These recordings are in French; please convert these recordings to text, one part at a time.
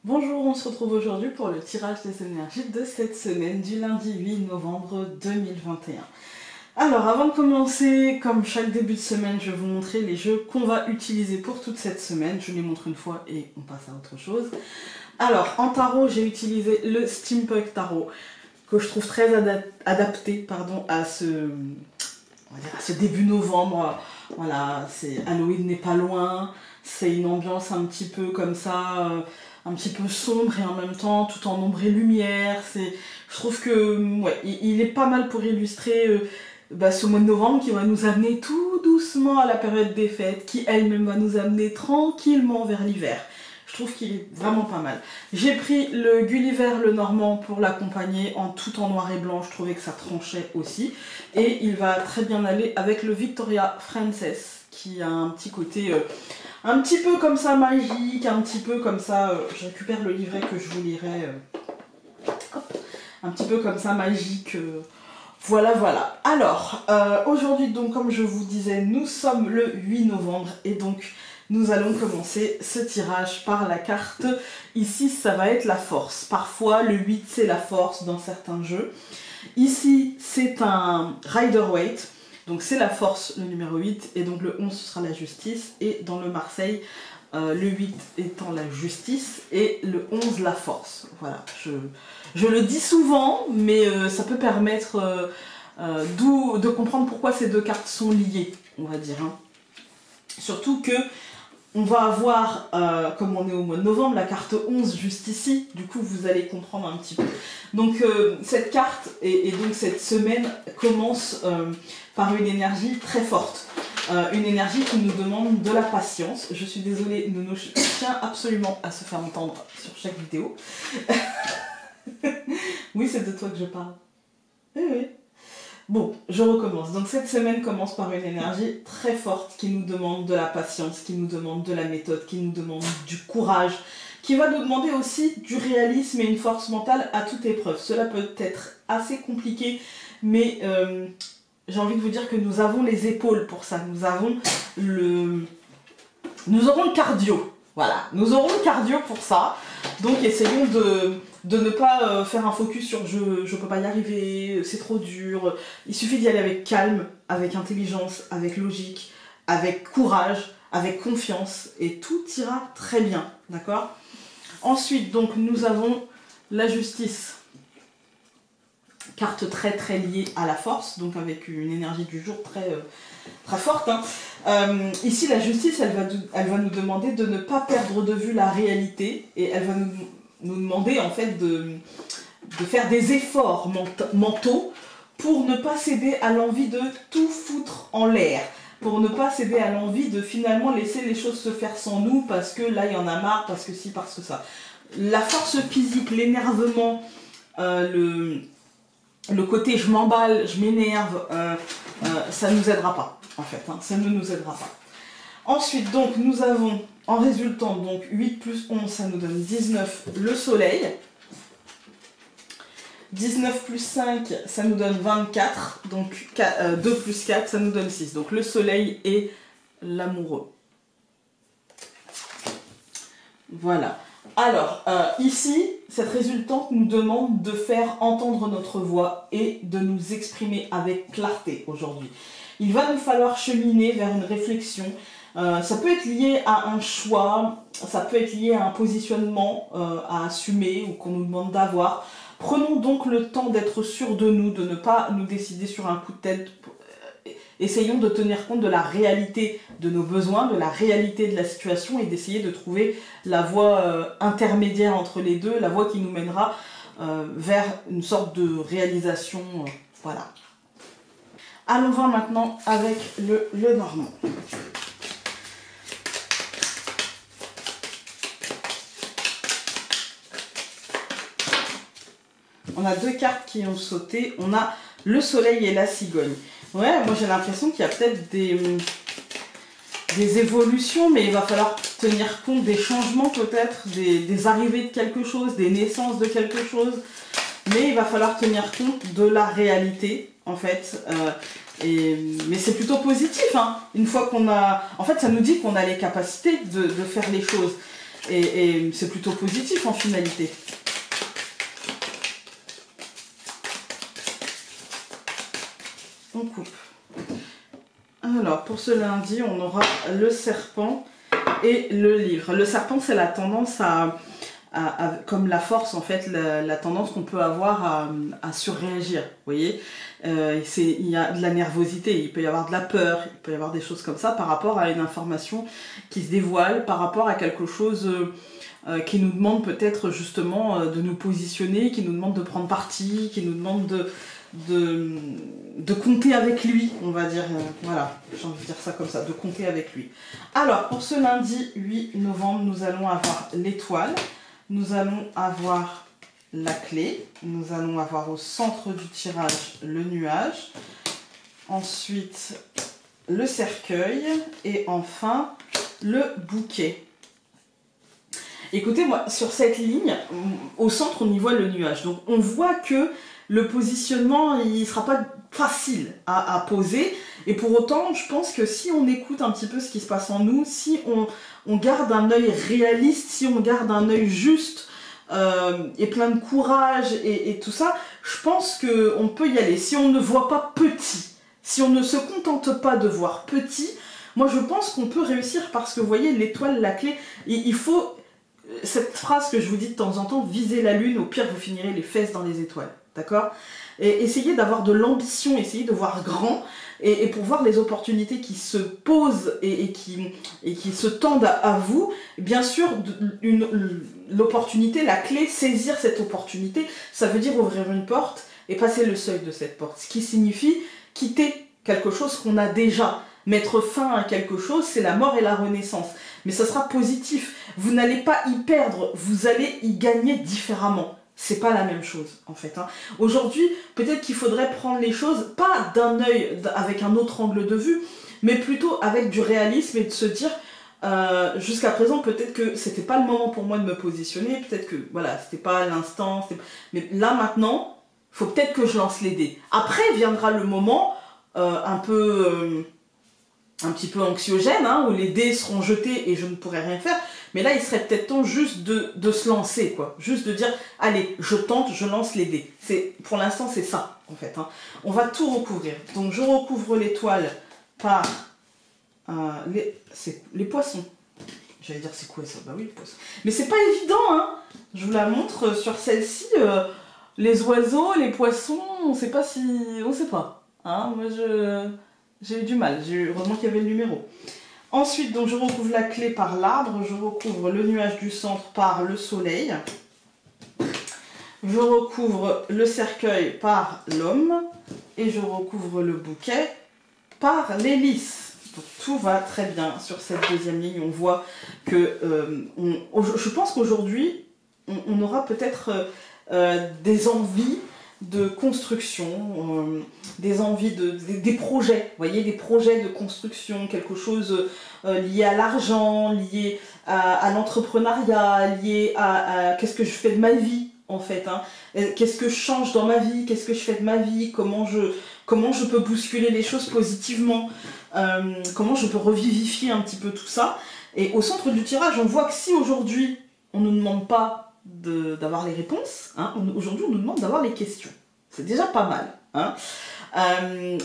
Bonjour, on se retrouve aujourd'hui pour le tirage des énergies de cette semaine du lundi 8 novembre 2021. Alors avant de commencer, comme chaque début de semaine, je vais vous montrer les jeux qu'on va utiliser pour toute cette semaine. Je les montre une fois et on passe à autre chose. Alors en tarot, j'ai utilisé le Steampunk Tarot que je trouve très adapté à ce début novembre. Voilà, Halloween n'est pas loin, c'est une ambiance un petit peu comme ça, un petit peu sombre et en même temps tout en ombre et lumière. Je trouve que ouais, il est pas mal pour illustrer ce mois de novembre qui va nous amener tout doucement à la période des fêtes, qui elle-même va nous amener tranquillement vers l'hiver. Je trouve qu'il est vraiment pas mal. J'ai pris le Gulliver le Normand pour l'accompagner tout en noir et blanc, je trouvais que ça tranchait aussi. Et il va très bien aller avec le Victoria Frances, qui a un petit côté un petit peu comme ça magique, un petit peu comme ça, je récupère le livret que je vous lirai, un petit peu comme ça magique. Voilà. Alors, aujourd'hui donc comme je vous disais, nous sommes le 8 novembre et donc nous allons commencer ce tirage par la carte. Ici, ça va être la force. Parfois, le 8, c'est la force dans certains jeux. Ici, c'est un Rider-Waite. Donc, c'est la force, le numéro 8. Et donc, le 11, ce sera la justice. Et dans le Marseille, le 8 étant la justice et le 11, la force. Voilà. Je le dis souvent, mais ça peut permettre de comprendre pourquoi ces deux cartes sont liées, on va dire. Hein. Surtout que on va avoir, comme on est au mois de novembre, la carte 11 juste ici, du coup vous allez comprendre un petit peu. Donc cette carte et donc cette semaine commence par une énergie très forte. Une énergie qui nous demande de la patience. Je suis désolée, Nono, je tiens absolument à se faire entendre sur chaque vidéo. Oui, c'est de toi que je parle. Oui. Bon, je recommence. Donc cette semaine commence par une énergie très forte qui nous demande de la patience, qui nous demande de la méthode, qui nous demande du courage, qui va nous demander aussi du réalisme et une force mentale à toute épreuve. Cela peut être assez compliqué, mais j'ai envie de vous dire que nous avons les épaules pour ça. Nous aurons le cardio. Voilà, nous aurons le cardio pour ça. Donc essayons de ne pas faire un focus sur je peux pas y arriver, c'est trop dur. Il suffit d'y aller avec calme, avec intelligence, avec logique, avec courage, avec confiance et tout ira très bien, d'accord? Ensuite, donc nous avons la justice. Carte très très liée à la force, donc avec une énergie du jour très forte. Hein. Ici, la justice, elle va nous demander de ne pas perdre de vue la réalité et elle va nous demander en fait de faire des efforts mentaux pour ne pas céder à l'envie de tout foutre en l'air, pour ne pas céder à l'envie de finalement laisser les choses se faire sans nous parce que là il y en a marre, parce que ci, parce que ça. La force physique, l'énervement, le côté je m'emballe, je m'énerve, ça ne nous aidera pas en fait, hein, ça ne nous aidera pas. Ensuite donc nous avons en résultant donc 8 plus 11 ça nous donne 19 le soleil. 19 plus 5 ça nous donne 24, donc 2 plus 4 ça nous donne 6. Donc le soleil et l'amoureux. Voilà. Alors, ici, cette résultante nous demande de faire entendre notre voix et de nous exprimer avec clarté aujourd'hui. Il va nous falloir cheminer vers une réflexion. Ça peut être lié à un choix, ça peut être lié à un positionnement à assumer ou qu'on nous demande d'avoir. Prenons donc le temps d'être sûrs de nous, de ne pas nous décider sur un coup de tête. Essayons de tenir compte de la réalité de nos besoins, de la réalité de la situation et d'essayer de trouver la voie intermédiaire entre les deux, la voie qui nous mènera vers une sorte de réalisation. Voilà. Allons voir maintenant avec le normand. On a deux cartes qui ont sauté. On a le soleil et la cigogne. Ouais, moi j'ai l'impression qu'il y a peut-être des évolutions, mais il va falloir tenir compte des changements peut-être, des arrivées de quelque chose, des naissances de quelque chose. Mais il va falloir tenir compte de la réalité, en fait. Mais c'est plutôt positif, hein. Une fois qu'on a... En fait, ça nous dit qu'on a les capacités de faire les choses. Et c'est plutôt positif en finalité. On coupe. Alors, pour ce lundi, on aura le serpent et le livre. Le serpent, c'est la tendance comme la force, en fait, la tendance qu'on peut avoir à surréagir, vous voyez. Il y a de la nervosité, il peut y avoir de la peur, il peut y avoir des choses comme ça par rapport à une information qui se dévoile, par rapport à quelque chose qui nous demande peut-être justement de nous positionner, qui nous demande de prendre parti, qui nous demande de compter avec lui, on va dire, voilà, j'ai envie de dire ça comme ça, de compter avec lui. Alors, pour ce lundi 8 novembre, nous allons avoir l'étoile, nous allons avoir la clé, nous allons avoir au centre du tirage le nuage, ensuite le cercueil et enfin le bouquet. Écoutez, moi, sur cette ligne, au centre, on y voit le nuage. Donc, on voit que le positionnement, il ne sera pas facile à poser. Et pour autant, je pense que si on écoute un petit peu ce qui se passe en nous, si on garde un œil réaliste, si on garde un œil juste et plein de courage et tout ça, je pense qu'on peut y aller. Si on ne voit pas petit, si on ne se contente pas de voir petit, moi, je pense qu'on peut réussir parce que, vous voyez, l'étoile, la clé, il faut... Cette phrase que je vous dis de temps en temps, visez la lune, au pire vous finirez les fesses dans les étoiles, d'accord? Et essayez d'avoir de l'ambition, essayez de voir grand, et pour voir les opportunités qui se posent et qui se tendent à vous, bien sûr, l'opportunité, la clé, saisir cette opportunité, ça veut dire ouvrir une porte et passer le seuil de cette porte, ce qui signifie quitter quelque chose qu'on a déjà. Mettre fin à quelque chose, c'est la mort et la renaissance. Mais ça sera positif. Vous n'allez pas y perdre, vous allez y gagner différemment. C'est pas la même chose, en fait. Hein. Aujourd'hui, peut-être qu'il faudrait prendre les choses, pas d'un œil, avec un autre angle de vue, mais plutôt avec du réalisme et de se dire, jusqu'à présent, peut-être que c'était pas le moment pour moi de me positionner, peut-être que, voilà, c'était pas l'instant, mais là, maintenant, faut peut-être que je lance les dés. Après viendra le moment, un petit peu anxiogène, hein, où les dés seront jetés et je ne pourrai rien faire, mais là il serait peut-être temps juste de se lancer, quoi, juste de dire allez, je tente, je lance les dés. Pour l'instant c'est ça en fait, hein. On va tout recouvrir, donc je recouvre l'étoile par les poissons. J'allais dire c'est quoi ça? Bah oui, les poissons. Mais c'est pas évident, hein. Je vous la montre sur celle-ci, les oiseaux, les poissons, on sait pas si... on sait pas, hein. Moi j'ai eu du mal, heureusement qu'il y avait le numéro. Ensuite, donc, je recouvre la clé par l'arbre, je recouvre le nuage du centre par le soleil. Je recouvre le cercueil par l'homme. Et je recouvre le bouquet par l'hélice. Donc tout va très bien sur cette deuxième ligne. On voit que... je pense qu'aujourd'hui, on aura peut-être des envies de construction, des envies, des projets, vous voyez, des projets de construction, quelque chose lié à l'argent, lié à l'entrepreneuriat, lié à qu'est-ce que je fais de ma vie, en fait, hein. Qu'est-ce que je change dans ma vie, qu'est-ce que je fais de ma vie, comment je peux bousculer les choses positivement, comment je peux revivifier un petit peu tout ça. Et au centre du tirage, on voit que si aujourd'hui, on ne nous demande pas d'avoir les réponses, hein, aujourd'hui on nous demande d'avoir les questions. C'est déjà pas mal, hein.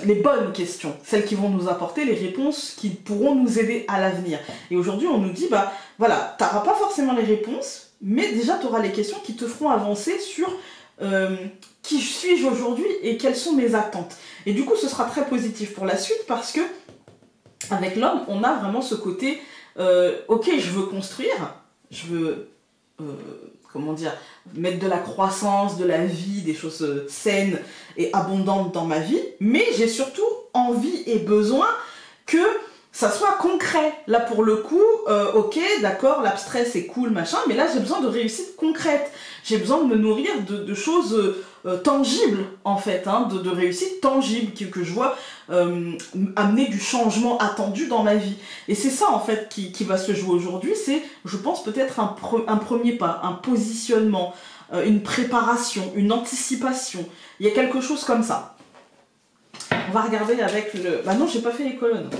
Les bonnes questions, celles qui vont nous apporter les réponses qui pourront nous aider à l'avenir. Et aujourd'hui on nous dit, bah voilà, tu n'auras pas forcément les réponses, mais déjà tu auras les questions qui te feront avancer sur qui suis-je aujourd'hui et quelles sont mes attentes. Et du coup ce sera très positif pour la suite parce que avec l'homme on a vraiment ce côté, ok, je veux construire, je veux... comment dire, mettre de la croissance, de la vie, des choses saines et abondantes dans ma vie, mais j'ai surtout envie et besoin que ça soit concret. Là pour le coup, ok, d'accord, l'abstrait c'est cool, machin, mais là j'ai besoin de réussite concrète. J'ai besoin de me nourrir de choses tangibles en fait, hein, de réussite tangible, que je vois amener du changement attendu dans ma vie. Et c'est ça en fait qui va se jouer aujourd'hui, c'est je pense peut-être un premier pas, un positionnement, une préparation, une anticipation. Il y a quelque chose comme ça. On va regarder avec le... Bah non, j'ai pas fait les colonnes.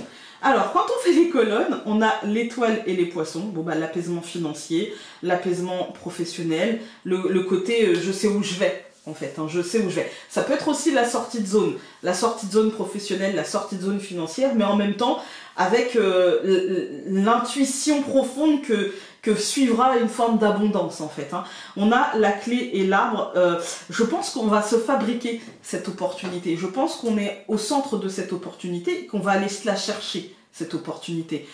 Alors, quand on fait les colonnes, on a l'étoile et les poissons. Bon, bah, l'apaisement financier, l'apaisement professionnel, le côté je sais où je vais, en fait. Hein, je sais où je vais. Ça peut être aussi la sortie de zone. La sortie de zone professionnelle, la sortie de zone financière, mais en même temps, avec l'intuition profonde que suivra une forme d'abondance, en fait. Hein. On a la clé et l'arbre. Je pense qu'on va se fabriquer cette opportunité. Je pense qu'on est au centre de cette opportunité et qu'on va aller se la chercher, cette opportunité.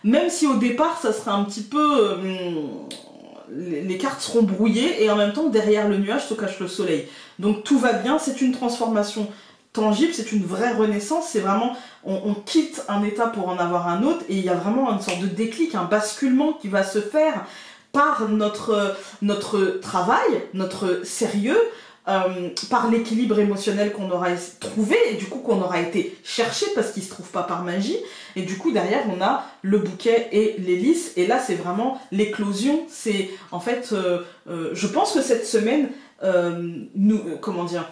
Même si au départ, ça sera un petit peu... les cartes seront brouillées et en même temps, derrière le nuage se cache le soleil. Donc tout va bien, c'est une transformation tangible, c'est une vraie renaissance, c'est vraiment, on quitte un état pour en avoir un autre, et il y a vraiment une sorte de déclic, un basculement qui va se faire par notre travail, notre sérieux, par l'équilibre émotionnel qu'on aura trouvé, et du coup qu'on aura été chercher, parce qu'il ne se trouve pas par magie, et du coup derrière on a le bouquet et l'hélice, et là c'est vraiment l'éclosion, c'est en fait, je pense que cette semaine, comment dire,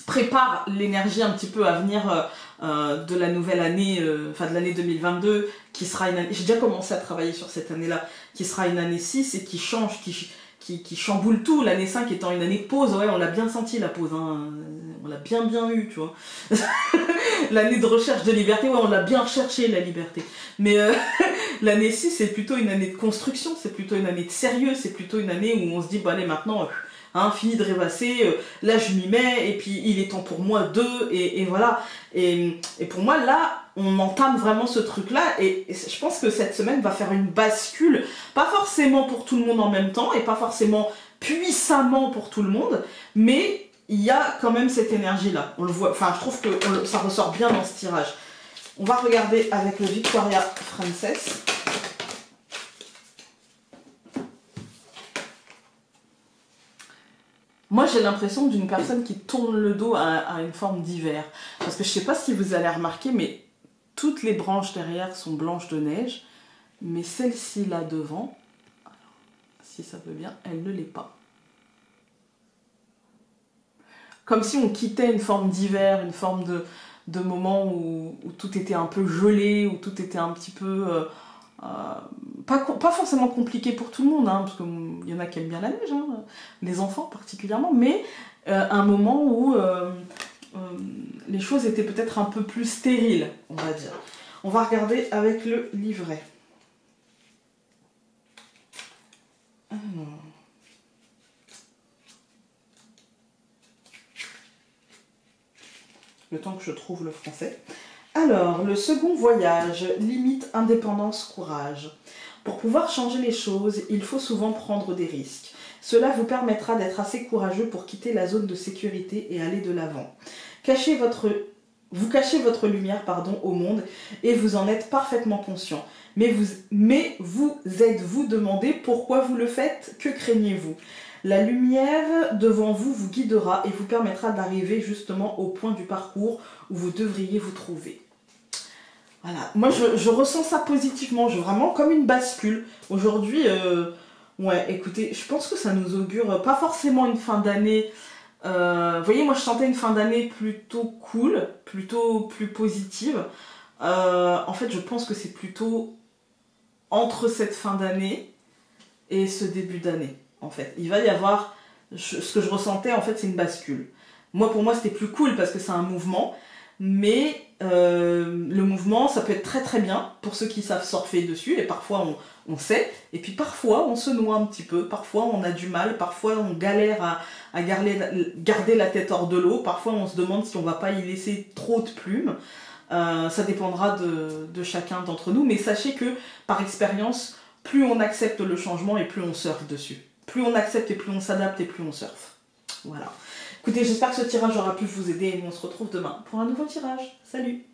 prépare l'énergie un petit peu à venir de la nouvelle année, enfin de l'année 2022, qui sera une année, j'ai déjà commencé à travailler sur cette année-là, qui sera une année 6 et qui change, qui chamboule tout, l'année 5 étant une année pause, ouais on l'a bien senti la pause, hein. On l'a bien eu, tu vois. L'année de recherche de liberté, ouais on l'a bien recherché la liberté, mais l'année 6 c'est plutôt une année de construction, c'est plutôt une année de sérieux, c'est plutôt une année où on se dit, bon allez maintenant... Hein, fini de rêvasser, là je m'y mets, et puis il est temps pour moi et voilà. Et pour moi, là, on entame vraiment ce truc-là, et je pense que cette semaine va faire une bascule, pas forcément pour tout le monde en même temps, et pas forcément puissamment pour tout le monde, mais il y a quand même cette énergie-là. On le voit, enfin, je trouve que ça ressort bien dans ce tirage. On va regarder avec le Victoria Frances. Moi, j'ai l'impression d'une personne qui tourne le dos à une forme d'hiver. Parce que je ne sais pas si vous allez remarquer, mais toutes les branches derrière sont blanches de neige. Mais celle-ci là devant, si ça veut bien, elle ne l'est pas. Comme si on quittait une forme d'hiver, une forme de moment où tout était un peu gelé, où tout était un petit peu... pas forcément compliqué pour tout le monde, hein, parce qu'il y en a qui aiment bien la neige, hein, les enfants particulièrement, mais un moment où les choses étaient peut-être un peu plus stériles, on va dire. On va regarder avec le livret. Alors. Le temps que je trouve le français. Alors, le second voyage, limite, indépendance, courage. Pour pouvoir changer les choses, il faut souvent prendre des risques. Cela vous permettra d'être assez courageux pour quitter la zone de sécurité et aller de l'avant. Vous cachez votre lumière au monde et vous en êtes parfaitement conscient. Mais vous êtes-vous demandé pourquoi vous le faites? Que craignez-vous? La lumière devant vous vous guidera et vous permettra d'arriver justement au point du parcours où vous devriez vous trouver. Voilà, moi je ressens ça positivement, vraiment comme une bascule. Aujourd'hui, ouais, écoutez, je pense que ça nous augure pas forcément une fin d'année. Vous voyez, moi je sentais une fin d'année plutôt cool, plutôt plus positive. En fait, je pense que c'est plutôt entre cette fin d'année et ce début d'année. En fait, il va y avoir, ce que je ressentais en fait, c'est une bascule. Moi, pour moi, c'était plus cool parce que c'est un mouvement, mais le mouvement, ça peut être très très bien pour ceux qui savent surfer dessus, et parfois on sait, et puis parfois on se noie un petit peu, parfois on a du mal, parfois on galère à garder la tête hors de l'eau, parfois on se demande si on va pas y laisser trop de plumes. Ça dépendra de chacun d'entre nous, mais sachez que par expérience, plus on accepte le changement et plus on surfe dessus. Plus on accepte et plus on s'adapte et plus on surfe. Voilà. Écoutez, j'espère que ce tirage aura pu vous aider et on se retrouve demain pour un nouveau tirage. Salut!